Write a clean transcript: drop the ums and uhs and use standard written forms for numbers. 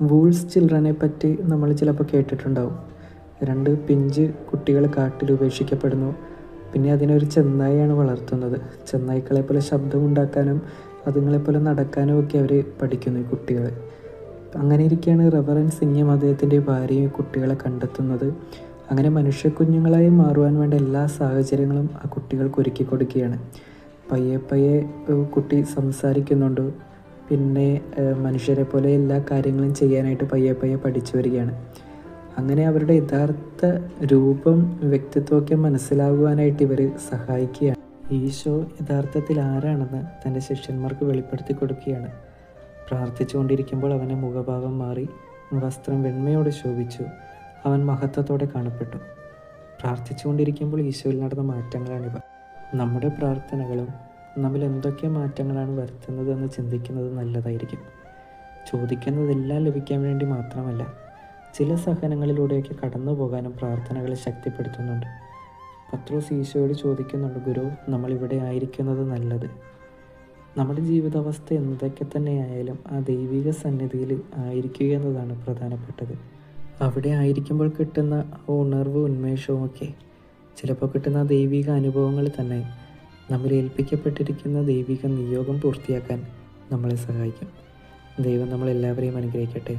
Wools ചിൽഡ്രനെ പറ്റി നമ്മൾ ചിലപ്പോൾ കേട്ടിട്ടുണ്ടാവും. 2 പിഞ്ച് കുട്ടികൾ കാട്ടിൽ ഉപേക്ഷിക്കപ്പെടുന്നു. പിന്നെ അതിനൊരു ചെന്നായിയാണ് വളർത്തുന്നത്. ചെന്നായ്ക്കളെപ്പോലെ ശബ്ദമുണ്ടാക്കാനും അതുങ്ങളെപ്പോലെ നടക്കാനും ഒക്കെ അവർ പഠിക്കുന്നു, ഈ കുട്ടികൾ. അങ്ങനെ ഇരിക്കെയാണ് റെവറൻഡ് സിംഗും അദ്ദേഹത്തിൻ്റെ ഭാര്യയും ഈ കുട്ടികളെ കണ്ടെത്തുന്നത്. അങ്ങനെ മനുഷ്യക്കുഞ്ഞുങ്ങളായി മാറുവാൻ വേണ്ട എല്ലാ സാഹചര്യങ്ങളും ആ കുട്ടികൾക്ക് ഒരുക്കി കൊടുക്കുകയാണ്. പയ്യെ പയ്യെ കുട്ടി സംസാരിക്കുന്നുണ്ട്. പിന്നെ മനുഷ്യരെ പോലെ എല്ലാ കാര്യങ്ങളും ചെയ്യാനായിട്ട് പയ്യെ പയ്യെ പഠിച്ചു വരികയാണ്. അങ്ങനെ അവരുടെ യഥാർത്ഥ രൂപം, വ്യക്തിത്വമൊക്കെ മനസ്സിലാകുവാനായിട്ട് ഇവർ സഹായിക്കുകയാണ്. ഈശോ യഥാർത്ഥത്തിൽ ആരാണെന്ന് തൻ്റെ ശിഷ്യന്മാർക്ക് വെളിപ്പെടുത്തി കൊടുക്കുകയാണ്. പ്രാർത്ഥിച്ചുകൊണ്ടിരിക്കുമ്പോൾ അവൻ്റെ മുഖഭാവം മാറി, വസ്ത്രം വെണ്മയോടെ ശോഭിച്ചു, അവൻ മഹത്വത്തോടെ കാണപ്പെട്ടു. പ്രാർത്ഥിച്ചുകൊണ്ടിരിക്കുമ്പോൾ ഈശോയിൽ നടന്ന മാറ്റങ്ങളാണിവ. നമ്മുടെ പ്രാർത്ഥനകളും നമ്മൾ എന്തൊക്കെ മാറ്റങ്ങളാണ് വരുത്തുന്നതെന്ന് ചിന്തിക്കുന്നത് നല്ലതായിരിക്കും. ചോദിക്കുന്നതെല്ലാം ലഭിക്കാൻ വേണ്ടി മാത്രമല്ല, ചില സഹനങ്ങളിലൂടെയൊക്കെ കടന്നു പോകാനും പ്രാർത്ഥനകളെ ശക്തിപ്പെടുത്തുന്നുണ്ട്. പത്രോസ് ഈശോയോട് ചോദിക്കുന്നുണ്ട്, ഗുരു, നമ്മളിവിടെ ആയിരിക്കുന്നത് നല്ലത്. നമ്മുടെ ജീവിതാവസ്ഥ എന്തൊക്കെ തന്നെയായാലും ആ ദൈവിക സന്നിധിയിൽ ആയിരിക്കുക എന്നതാണ് പ്രധാനപ്പെട്ടത്. അവിടെ ആയിരിക്കുമ്പോൾ കിട്ടുന്ന ഉണർവ്, ഉന്മേഷവും ഒക്കെ ചിലപ്പോൾ കിട്ടുന്ന ദൈവിക അനുഭവങ്ങൾ തന്നെ നമ്മൾ ഏൽപ്പിക്കപ്പെട്ടിരിക്കുന്ന ദൈവിക നിയോഗം പൂർത്തിയാക്കാൻ നമ്മളെ സഹായിക്കും. ദൈവം നമ്മളെല്ലാവരെയും അനുഗ്രഹിക്കട്ടെ.